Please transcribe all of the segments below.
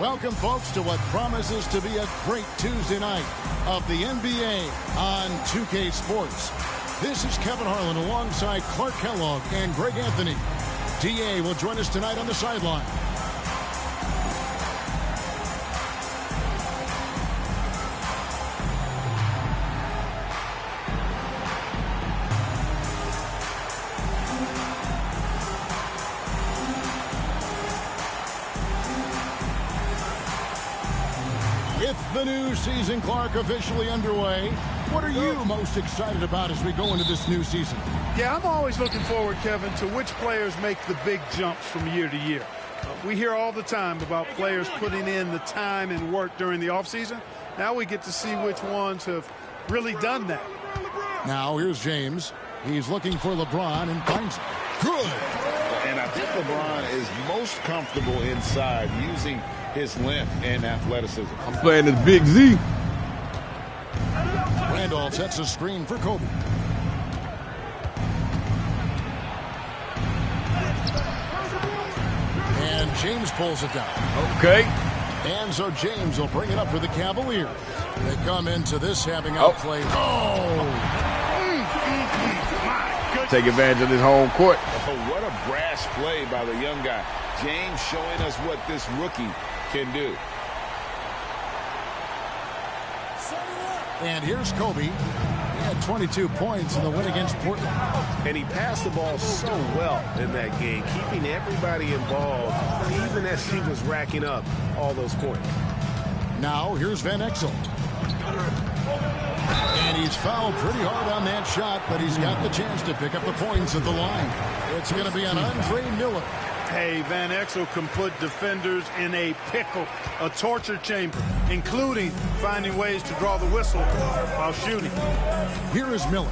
Welcome, folks, to what promises to be a great Tuesday night of the NBA on 2K Sports. This is Kevin Harlan alongside Clark Kellogg and Greg Anthony. DA will join us tonight on the sideline. The new season, Clark, officially underway. What are you most excited about as we go into this new season? Yeah, I'm always looking forward, Kevin, to which players make the big jumps from year to year. We hear all the time about players putting in the time and work during the offseason. Now we get to see which ones have really done that. Now here's James. He's looking for LeBron and finds him. Good. And I think LeBron is most comfortable inside using his length and athleticism. I'm playing this Big Z. Randolph sets a screen for Kobe. And James pulls it down. Okay. And so James will bring it up for the Cavaliers. They come into this having outplayed. Take advantage of this home court. Oh, what a brash play by the young guy. James showing us what this rookie can do. And here's Kobe. He had 22 points in the win against Portland. And he passed the ball so well in that game, keeping everybody involved, even as he was racking up all those points. Now here's Van Exel. And he's fouled pretty hard on that shot, but he's got the chance to pick up the points at the line. It's going to be on Andre Miller. Hey, Van Exel can put defenders in a pickle, a torture chamber, including finding ways to draw the whistle while shooting. Here is Miller.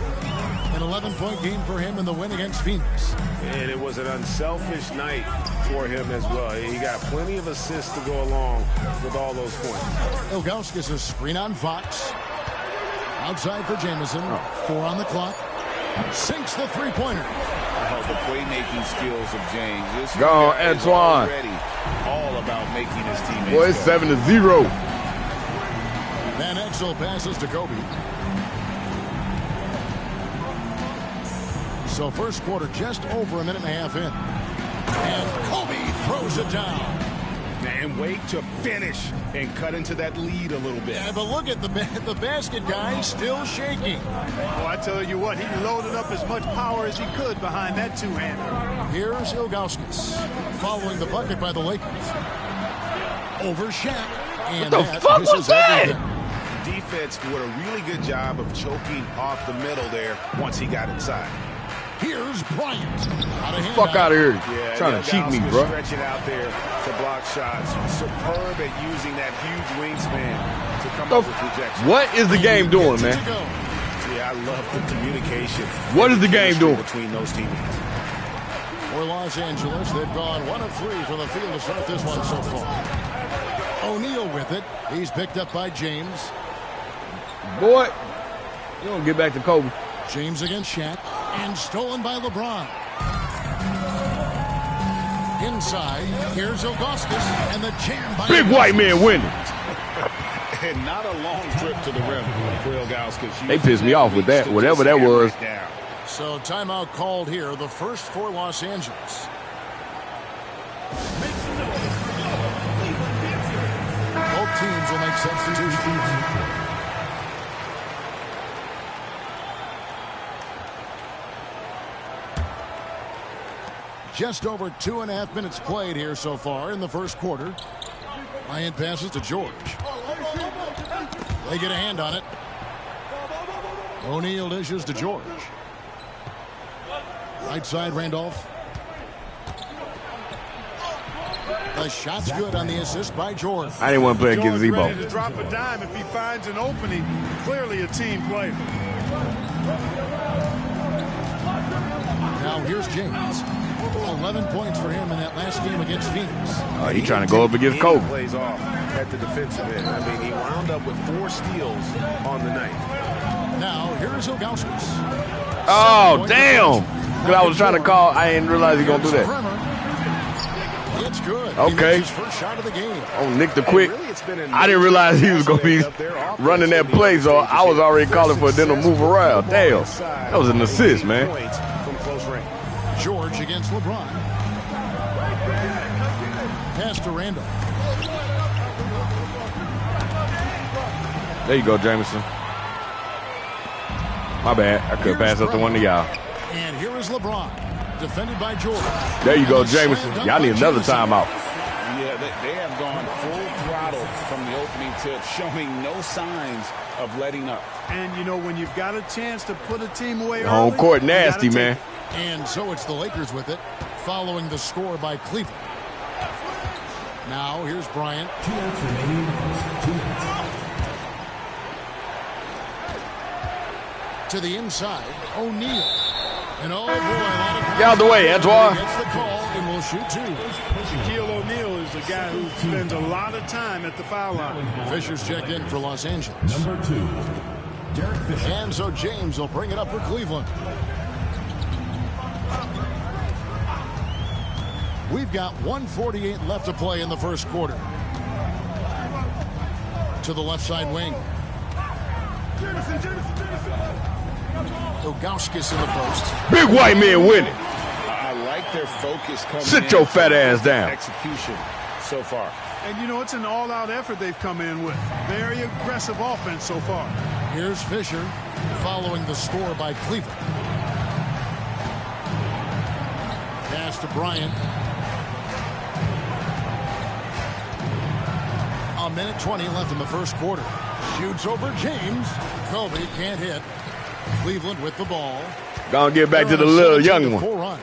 An 11-point game for him in the win against Phoenix. And it was an unselfish night for him as well. He got plenty of assists to go along with all those points. Ilgauskas a screen on Fox. Outside for Jamison. 4 on the clock. Sinks the three-pointer. The playmaking skills of James. Go on, Antoine. All about making his teammates. Boy, it's 7-0. Van Exel passes to Kobe. So first quarter just over a minute and a half in. And Kobe throws it down. And wait to finish and cut into that lead a little bit. Yeah, but look at the basket guy still shaking. Well, I tell you what, he loaded up as much power as he could behind that two-hander. Here's Ilgauskas following the bucket by the Lakers. Over Shaq. And what the fuck was that? Defense did a really good job of choking off the middle there once he got inside. Here's Bryant. Fuck out of here. Yeah, trying to cheat me, bro. Stretch it out there to block shots. Superb at using that huge wingspan to come up with rejection. What is the game doing, man? Yeah, I love the communication. What is the game doing? Between those teammates. For Los Angeles, they've gone 1 of 3 from the field to start this one so far. O'Neal with it. He's picked up by James. Boy, you don't get back to Kobe. James against Shaq. And stolen by LeBron. Inside, here's Ilgauskas, and the jam by Big white man winning. And not a long trip to the rim for Ilgauskas. They pissed me off with that, whatever that was. So timeout called here, the first for Los Angeles. Both teams will make substitutions. Just over 2.5 minutes played here so far in the first quarter. Bryant passes to George. They get a hand on it. O'Neal dishes to George. Right side, Randolph. The shot's good on the assist by George. I didn't want to play against Zebo. Ready to drop a dime if he finds an opening. Clearly a team player. Now here's James. 11 points for him in that last game against Phoenix. He's trying to go up against Kobe. Plays off at the defensive end. I mean, he wound up with 4 steals on the night. Now here's Ilgauskas. Oh, damn. Because I was trying to call. I didn't realize he was going to do that. It's good. Okay. He makes his first shot of the game. Oh, Nick the quick. Really, it's been a I didn't realize he was going to be running that play, so I was already calling for them to move around. Damn. That was an assist, man. From close range. George against LeBron. Pass to Randall. There you go, Jameson. My bad. I could pass up to one of y'all. And here is LeBron, defended by George. There you go, Jameson. Y'all need another timeout. Yeah, they have gone full throttle from the opening tip, showing no signs of letting up. And, you know, when you've got a chance to put a team away Home early, court nasty, man. And so it's the Lakers with it, following the score by Cleveland. Now, here's Bryant. To the inside, O'Neal. And oh boy, get out the way, Antoine. Gets the call and will shoot two. Shaquille O'Neal is a guy who spends a lot of time at the foul line. Fisher's checked in for Los Angeles. Number 2, Derek Fisher. And so James will bring it up for Cleveland. We've got 1:48 left to play in the first quarter. To the left side wing. Ilgauskas in the post. Big white man winning. I like their focus coming Sit in. your fat ass down. Execution so far. And, you know, it's an all-out effort they've come in with. Very aggressive offense so far. Here's Fisher following the score by Cleveland. Pass to Bryant. A minute 20 left in the first quarter. Shoots over James. Kobe can't hit. Cleveland with the ball. Gonna get back to the little young one. Run.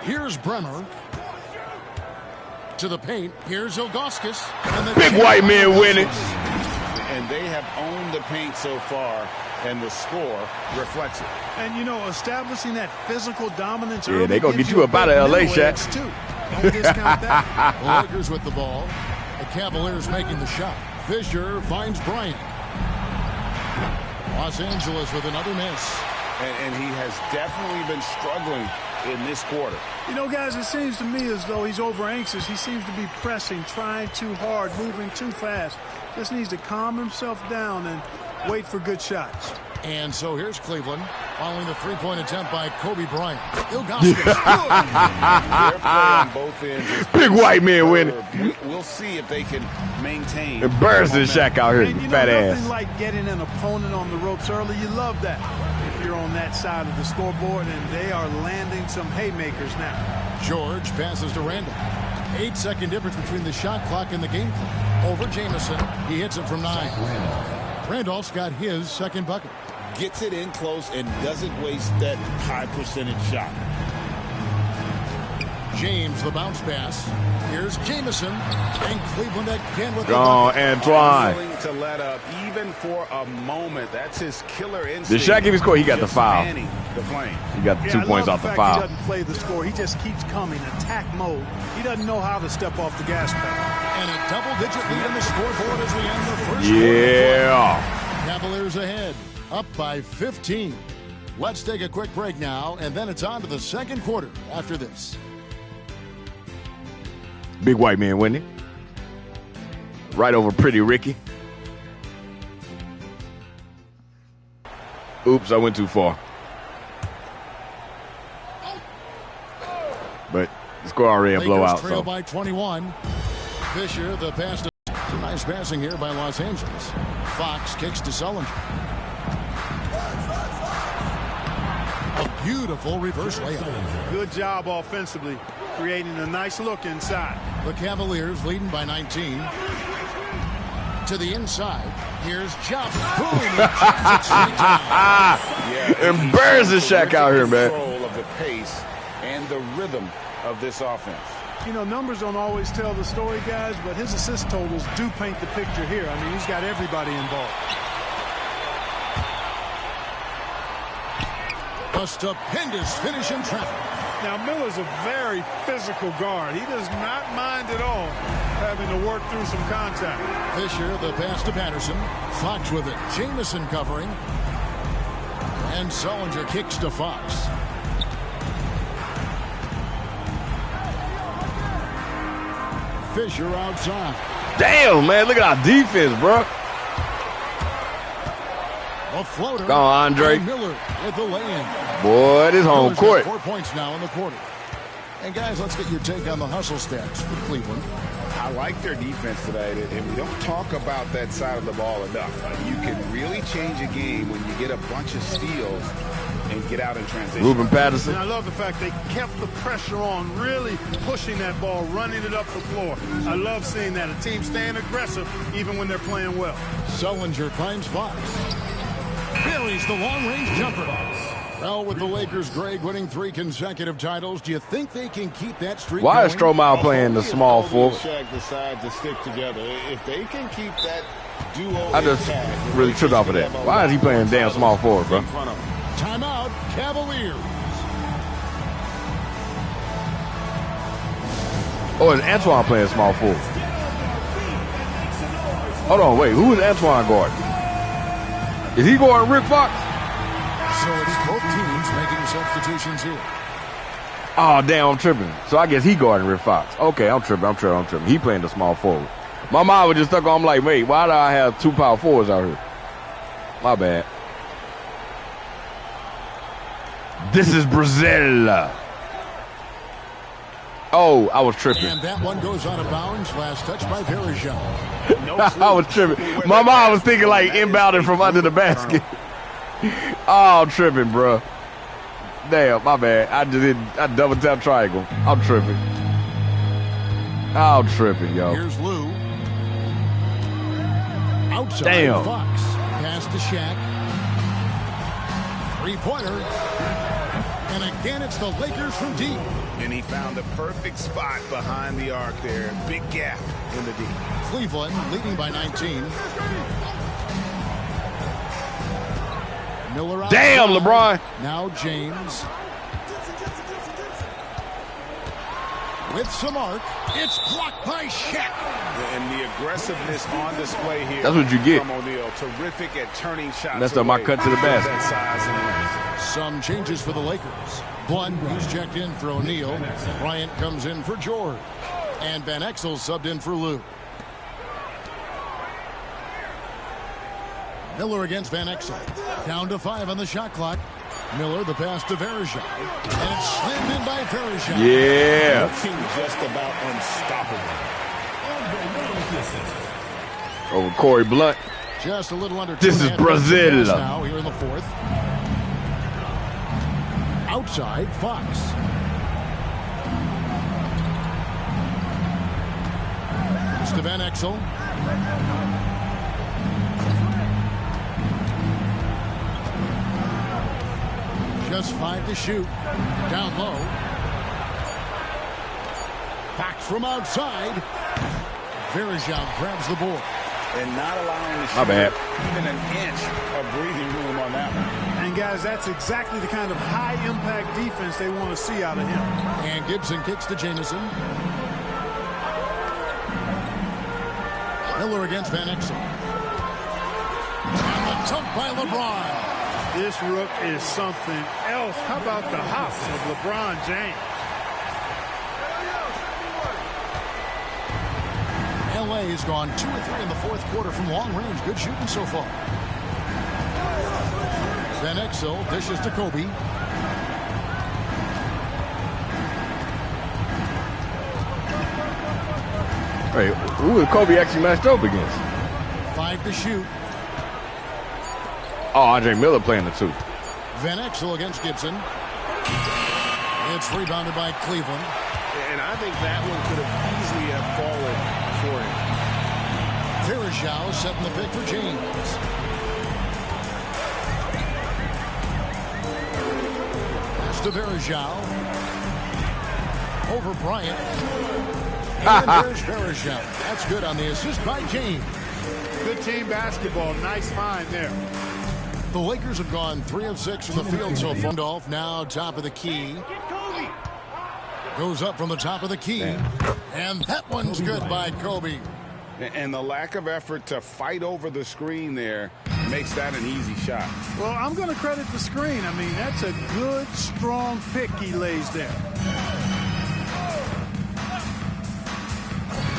Here's Bremer. To the paint. Here's Ilgauskas. Big white man winning. And they have owned the paint so far, and the score reflects it. And, you know, establishing that physical dominance Yeah, early they gonna gives get you up out of LA, mental Shaq. edge, too. Don't discount that. The Lakers with the ball. The Cavaliers making the shot. Fisher finds Bryant. Los Angeles with another miss. And he has definitely been struggling in this quarter. You know, guys, it seems to me as though he's over anxious. He seems to be pressing, trying too hard, moving too fast. Just needs to calm himself down and wait for good shots. And so here's Cleveland following the three-point attempt by Kobe Bryant. Ilgauskas. Their play on both ends is Big white man winning. We'll see if they can maintain. Embarrassing Shaq out here, And, you know, fat nothing ass. like getting an opponent on the ropes early. You love that if you're on that side of the scoreboard, and they are landing some haymakers now. George passes to Randall. 8-second difference between the shot clock and the game clock. Over Jamison. He hits it from 9. Randolph's got his second bucket. Gets it in close and doesn't waste that high percentage shot. James, the bounce pass. Here's Jamison. And Cleveland again with the Oh, bucket. Antoine. Willing to let up even for a moment. That's his killer Did instinct. Shaq give his score? He got the Just foul. fanning the flame. He got the 2 I points love off the fact foul. He doesn't play the score. He just keeps coming, attack mode. He doesn't know how to step off the gas pedal. And a double-digit lead on the scoreboard as we end the first Yeah. quarter. Cavaliers ahead, up by 15. Let's take a quick break now, and then it's on to the second quarter after this. Big white man winning. Right over Pretty Ricky. Oops, I went too far. But the score already a Lakers blowout. trail So by 21. Fisher, the pass to... Nice passing here by Los Angeles. Fox kicks to Sullinger. A beautiful reverse layup. Good job offensively, creating a nice look inside. The Cavaliers leading by 19. To the inside. Here's Johnson. Boom! He jams it straight down. embarrassing Shaq out here, man. Control of the pace and the rhythm of this offense. You know, numbers don't always tell the story, guys, but his assist totals do paint the picture here. I mean, he's got everybody involved. A stupendous finish in traffic. Now, Miller's a very physical guard. He does not mind at all having to work through some contact. Fisher, the pass to Patterson. Fox with it. Jamison covering. And Sullinger kicks to Fox. Fisher outside. Damn, man, look at our defense, bro. A floater. Go on, Andre. Miller with the lay-in. Boy, this home Miller's court. got 4 points now in the quarter. And guys, let's get your take on the hustle stats for Cleveland. I like their defense tonight, and we don't talk about that side of the ball enough. You can really change a game when you get a bunch of steals and get out in transition. Ruben Patterson. And I love the fact they kept the pressure on, really pushing that ball, running it up the floor. I love seeing that. A team staying aggressive even when they're playing well. Sullinger finds Fox. Buries the long-range jumper. Well, with the Lakers, Greg, winning 3 consecutive titles, do you think they can keep that streak Why going? is Stromae playing the small forward? Shaq decide to stick together. If they can keep that duo, I just really tripped off of that. Why is he playing damn small forward, bro? Timeout, Cavaliers. Oh, is Antoine playing small forward? Hold on, wait. Who is Antoine guarding? Is he guarding Rick Fox? So it's both teams making substitutions here. Oh, damn, I'm tripping. So I guess he guarding Rick Fox. Okay, I'm tripping. He playing the small forward. My mind was just stuck on, I'm like, wait, why do I have 2 power forwards out here? My bad. This is Brazil. Oh, I was tripping. And that one goes out of bounds. Last touch by Verajao. I was tripping. My mind was thinking like inbounding from under the basket. Oh, I'm tripping, bro. Damn, my bad. I double tap triangle. I'm tripping, yo. Here's Lou. Outside. Damn. Fox. Pass to Shaq. 3-pointer. And again, it's the Lakers from deep. And he found the perfect spot behind the arc there. Big gap in the deep. Cleveland leading by 19. Miller out. Damn, LeBron. Now James. With some arc. It's blocked by Shaq. And the aggressiveness on display here. That's what you get. From O'Neal. Terrific at turning shots. Messed up my cut to the basket. That size and length. Some changes for the Lakers. Blunt, who's checked in for O'Neal. Bryant comes in for George. And Van Exel subbed in for Lou. Miller against Van Exel. Down to 5 on the shot clock. Miller, the pass to Verajao. And it's slammed in by Verajao. Yeah. Looking just about unstoppable. Over Corey Blunt. Just a little under 2. This is Brazil. Now here in the 4th. Outside, Fox. It's to Van Exel. Just 5 to shoot. Down low. Fox from outside. Verajao grabs the board. And not allowing the My bad. even an inch of breathing room on that one. And, guys, that's exactly the kind of high-impact defense they want to see out of him. And Gibson kicks to Jamison. Miller against Van Exel. And the dunk by LeBron. This rook is something else. How about the hops of LeBron James? LA has gone 2 of 3 in the 4th quarter from long range. Good shooting so far. Van Exel dishes to Kobe. Hey, who was Kobe actually matched up against? 5 to shoot. Oh, Andre Miller playing the 2. Van Exel against Gibson. It's rebounded by Cleveland. And I think that one could have easily have fallen for him. Verajao setting the pick for James. Pass to Verajao. Over Bryant. And there's Verajao. That's good on the assist by James. Good team basketball. Nice find there. The Lakers have gone 3 of 6 from the field so far. Randolph now top of the key. Goes up from the top of the key. And that one's good by Kobe. And the lack of effort to fight over the screen there makes that an easy shot. Well, I'm going to credit the screen. I mean, that's a good, strong pick he lays there.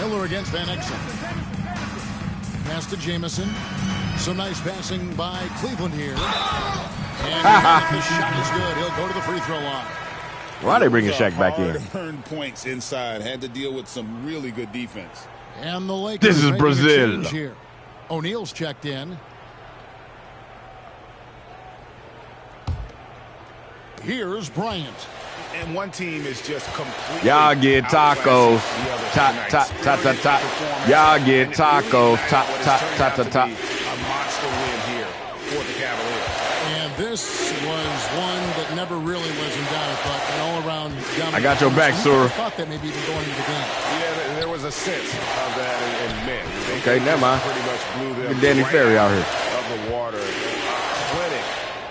Miller against Van Exel. Pass to Jamison. Some nice passing by Cleveland here. And the shot is good. He'll go to the free throw line. Why are they bringing Shaq back in? Hard-earned points inside. Had to deal with some really good defense. And the Lakers This is making Brazil. a change here. O'Neal's checked in. Here's Bryant. And one team is just completely. Y'all get tacos. Y'all get tacos. A monster win here for the Cavaliers. And this was one that never really was in doubt, but an all-around dominant. I got your back, sir. I thought that maybe even going into the game. Yeah, there was a sense of that in men. Okay, never mind. Pretty much blew them Get Danny Ferry out here. of the water. Clinic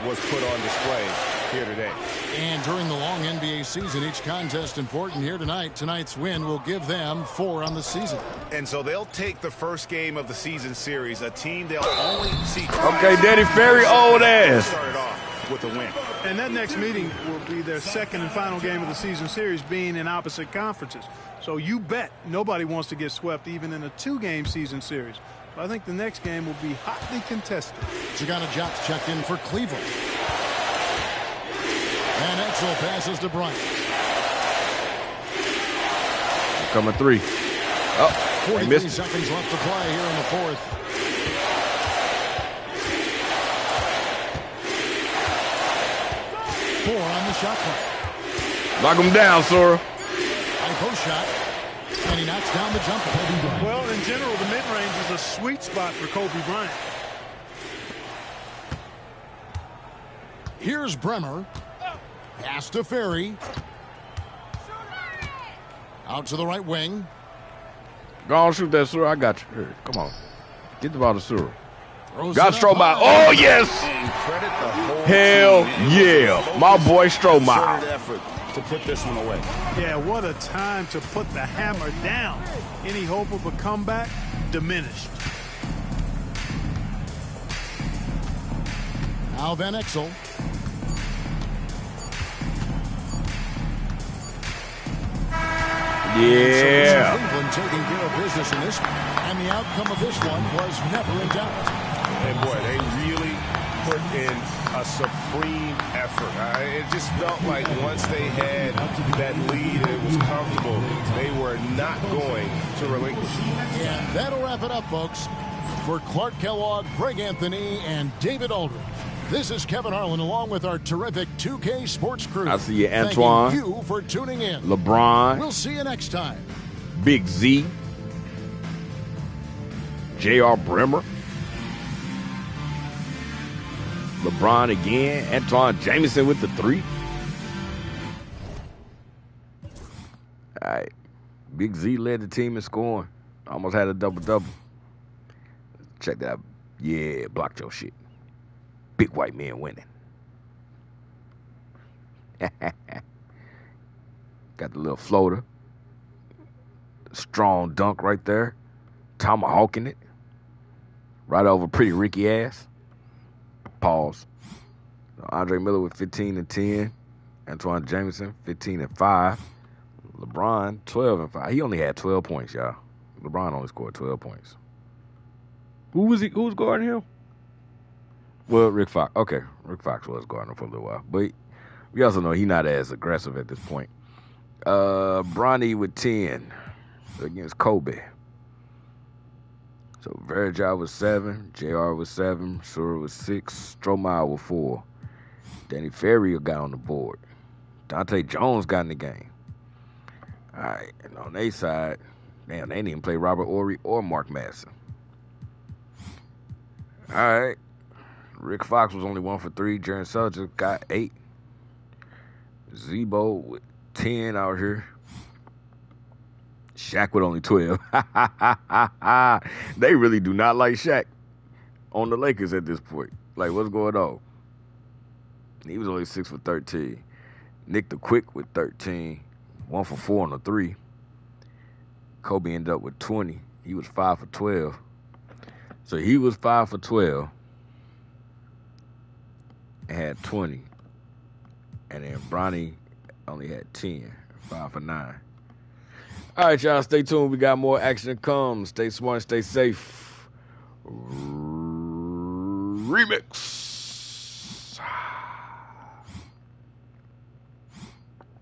was put on display here today. And during the long NBA season, each contest important here tonight. Tonight's win will give them 4 on the season. And so they'll take the first game of the season series, a team they'll only see. Okay, Danny Ferry, old ass. Started off with a win. And that next meeting will be their second and final game of the season series, being in opposite conferences. So you bet nobody wants to get swept even in a 2-game season series. So I think the next game will be hotly contested. Zagana Jocks checked in for Cleveland. And Exel passes to Bryant. Coming 3. Oh, he 43 missed it. seconds left to play here in the fourth. Four on the shot clock. Knock him down, Sora. High post shot. And he knocks down the jumper. Well, in general, the mid-range is a sweet spot for Kobe Bryant. Here's Bremer. Pass to Ferry. Out to the right wing. Go on, shoot that, Sora. I got you. Here, come on. Get the ball to Sora. Throws Got it up Stromae. high. Oh, yes. Credit the whole Hell team. yeah. My boy Concerted Stromae. effort to put this one away. Yeah, what a time to put the hammer down. Any hope of a comeback diminished. Now Van Exel. Yeah. Cleveland taking care of business in this one. And the outcome of this one was never in doubt. And boy, they really put in a supreme effort. It just felt like once they had that lead and it was comfortable, they were not going to relinquish. And that'll wrap it up, folks. For Clark Kellogg, Greg Anthony, and David Aldridge, this is Kevin Harlan along with our terrific 2K Sports crew. I see you, Antoine. Thanking you for tuning in. LeBron. We'll see you next time. Big Z. J.R. Bremer. LeBron again. Antoine Jamison with the 3. All right. Big Z led the team in scoring. Almost had a double-double. Check that out. Yeah, blocked your shit. Big white man winning. Got the little floater. Strong dunk right there. Tomahawking it. Right over pretty Ricky ass. Pause. Andre Miller with 15 and 10. Antoine Jamison, 15 and 5. LeBron, 12 and 5. He only had 12 points, y'all. LeBron only scored 12 points. Who was guarding him? Well, Rick Fox. Okay, Rick Fox was guarding him for a little while. But we also know he's not as aggressive at this point. Bronny with 10 against Kobe. So Verjao was 7, JR was 7, Sura was 6, Stromae was 4. Danny Ferry got on the board. Dante Jones got in the game. All right, and on their side, damn, they didn't even play Robert Horry or Mark Madsen. All right. Rick Fox was only 1 for 3. Jaren Selger got 8. Zebo with 10 out here. Shaq with only 12. They really do not like Shaq on the Lakers at this point. Like, what's going on? He was only 6 for 13. Nick the Quick with 13. 1 for 4 on the 3. Kobe ended up with 20. He was 5 for 12. So he was 5 for 12. And had 20. And then Bronny only had 10. 5 for 9. All right, y'all, stay tuned. We got more action to come. Stay smart, stay safe. Remix.